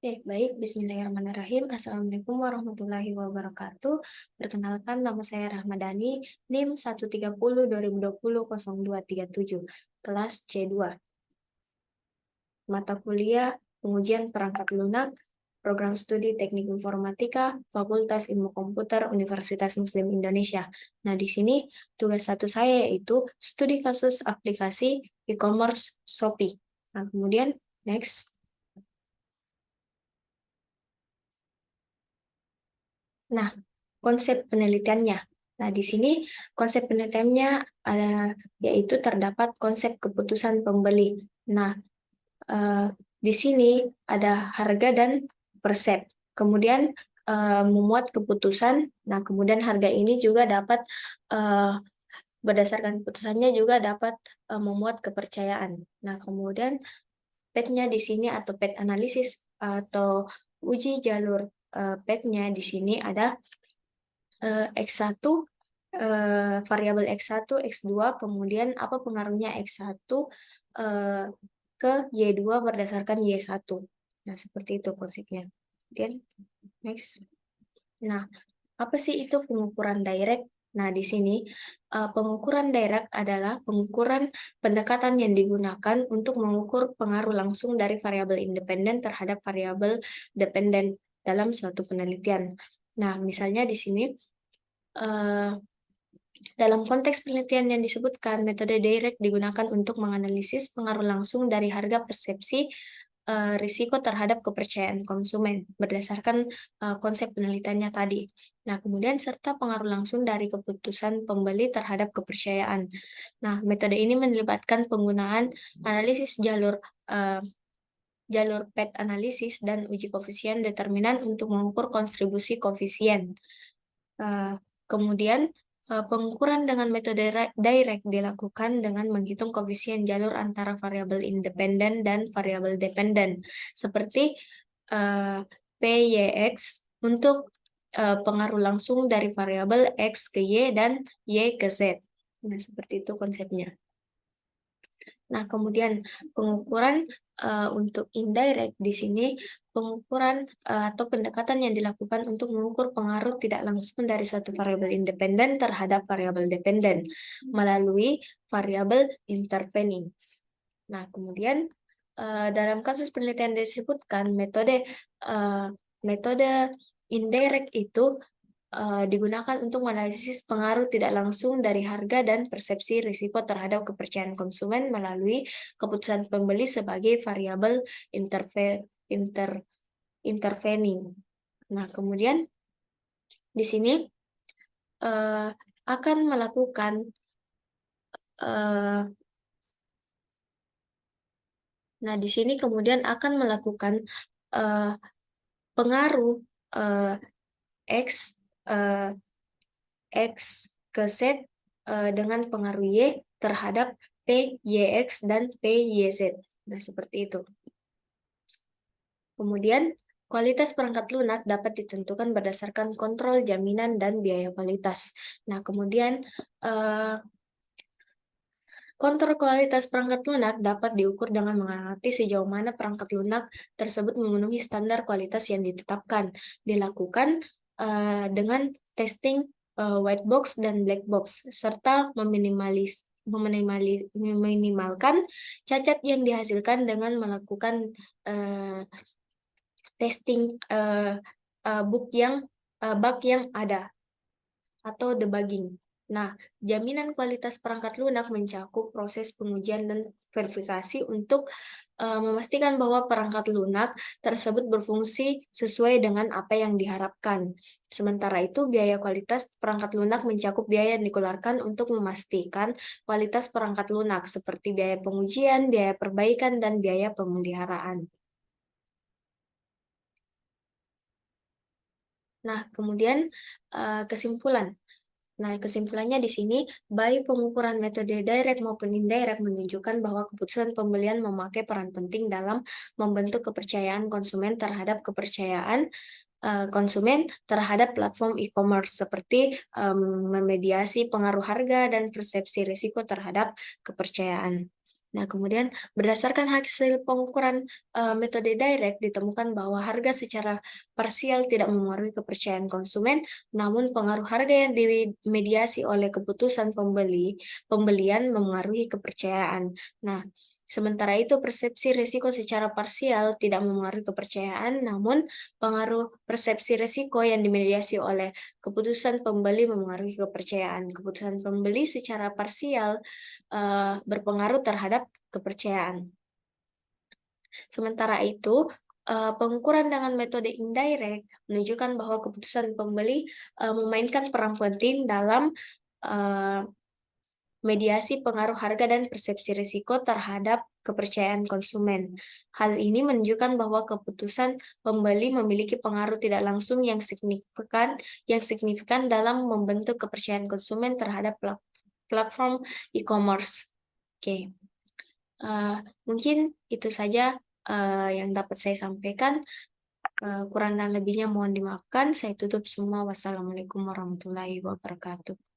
Oke, baik. Bismillahirrahmanirrahim. Assalamualaikum warahmatullahi wabarakatuh. Perkenalkan, nama saya Rahmadani, NIM 130 2020 0237, kelas C2. Mata kuliah pengujian perangkat lunak, program studi Teknik Informatika, Fakultas Ilmu Komputer Universitas Muslim Indonesia. Nah, di sini tugas satu saya yaitu studi kasus aplikasi e-commerce Shopee. Nah, kemudian next. Nah, konsep penelitiannya. Nah, di sini konsep penelitiannya yaitu terdapat konsep keputusan pembeli. Nah, di sini ada harga dan persep. Kemudian memuat keputusan. Nah, kemudian harga ini juga dapat berdasarkan keputusannya juga dapat memuat kepercayaan. Nah, kemudian PET-nya di sini atau PET analisis atau uji jalur PET-nya di sini ada X1, variabel X1, X2, kemudian apa pengaruhnya X1 ke Y2 berdasarkan Y1. Nah, seperti itu konsepnya. Kemudian, next. Nah, apa sih itu pengukuran direct? Nah, di sini pengukuran direct adalah pengukuran pendekatan yang digunakan untuk mengukur pengaruh langsung dari variabel independen terhadap variabel dependen dalam suatu penelitian. Nah, misalnya di sini dalam konteks penelitian yang disebutkan, metode direct digunakan untuk menganalisis pengaruh langsung dari harga persepsi risiko terhadap kepercayaan konsumen berdasarkan konsep penelitiannya tadi. Nah, kemudian serta pengaruh langsung dari keputusan pembeli terhadap kepercayaan. Nah, metode ini melibatkan penggunaan analisis jalur PET analisis dan uji koefisien determinan untuk mengukur kontribusi koefisien. Kemudian pengukuran dengan metode direct dilakukan dengan menghitung koefisien jalur antara variabel independen dan variabel dependen, seperti PYX untuk pengaruh langsung dari variabel X ke Y dan Y ke Z. Nah, seperti itu konsepnya. Nah, kemudian pengukuran untuk indirect di sini pengukuran atau pendekatan yang dilakukan untuk mengukur pengaruh tidak langsung dari suatu variabel independen terhadap variabel dependen melalui variabel intervening. Nah, kemudian dalam kasus penelitian disebutkan metode indirect itu digunakan untuk menganalisis pengaruh tidak langsung dari harga dan persepsi risiko terhadap kepercayaan konsumen melalui keputusan pembeli sebagai variabel intervening. Nah, kemudian di sini akan melakukan nah, di sini kemudian akan melakukan pengaruh X X ke Z dengan pengaruh Y terhadap PYX dan PYZ. Nah, seperti itu. Kemudian, kualitas perangkat lunak dapat ditentukan berdasarkan kontrol, jaminan, dan biaya kualitas. Nah, kemudian kontrol kualitas perangkat lunak dapat diukur dengan mengamati sejauh mana perangkat lunak tersebut memenuhi standar kualitas yang ditetapkan. Dilakukan dengan testing white box dan black box, serta meminimalkan cacat yang dihasilkan dengan melakukan testing bug yang ada atau debugging. Nah, jaminan kualitas perangkat lunak mencakup proses pengujian dan verifikasi untuk memastikan bahwa perangkat lunak tersebut berfungsi sesuai dengan apa yang diharapkan. Sementara itu, biaya kualitas perangkat lunak mencakup biaya yang dikeluarkan untuk memastikan kualitas perangkat lunak, seperti biaya pengujian, biaya perbaikan, dan biaya pemeliharaan. Nah, kemudian kesimpulan. Nah, kesimpulannya di sini, baik pengukuran metode direct maupun indirect menunjukkan bahwa keputusan pembelian memakai peran penting dalam membentuk kepercayaan konsumen terhadap platform e-commerce, seperti memediasi pengaruh harga dan persepsi risiko terhadap kepercayaan. Nah, kemudian berdasarkan hasil pengukuran metode direct ditemukan bahwa harga secara parsial tidak mempengaruhi kepercayaan konsumen, namun pengaruh harga yang dimediasi oleh keputusan pembelian memengaruhi kepercayaan. Nah, sementara itu persepsi risiko secara parsial tidak memengaruhi kepercayaan, namun pengaruh persepsi risiko yang dimediasi oleh keputusan pembeli memengaruhi kepercayaan. Keputusan pembeli secara parsial berpengaruh terhadap kepercayaan. Sementara itu, pengukuran dengan metode indirect menunjukkan bahwa keputusan pembeli memainkan peran penting dalam mediasi pengaruh harga dan persepsi risiko terhadap kepercayaan konsumen. Hal ini menunjukkan bahwa keputusan pembeli memiliki pengaruh tidak langsung yang signifikan dalam membentuk kepercayaan konsumen terhadap platform e-commerce. Oke. Mungkin itu saja yang dapat saya sampaikan. Kurang dan lebihnya mohon dimaafkan. Saya tutup semua. Wassalamualaikum warahmatullahi wabarakatuh.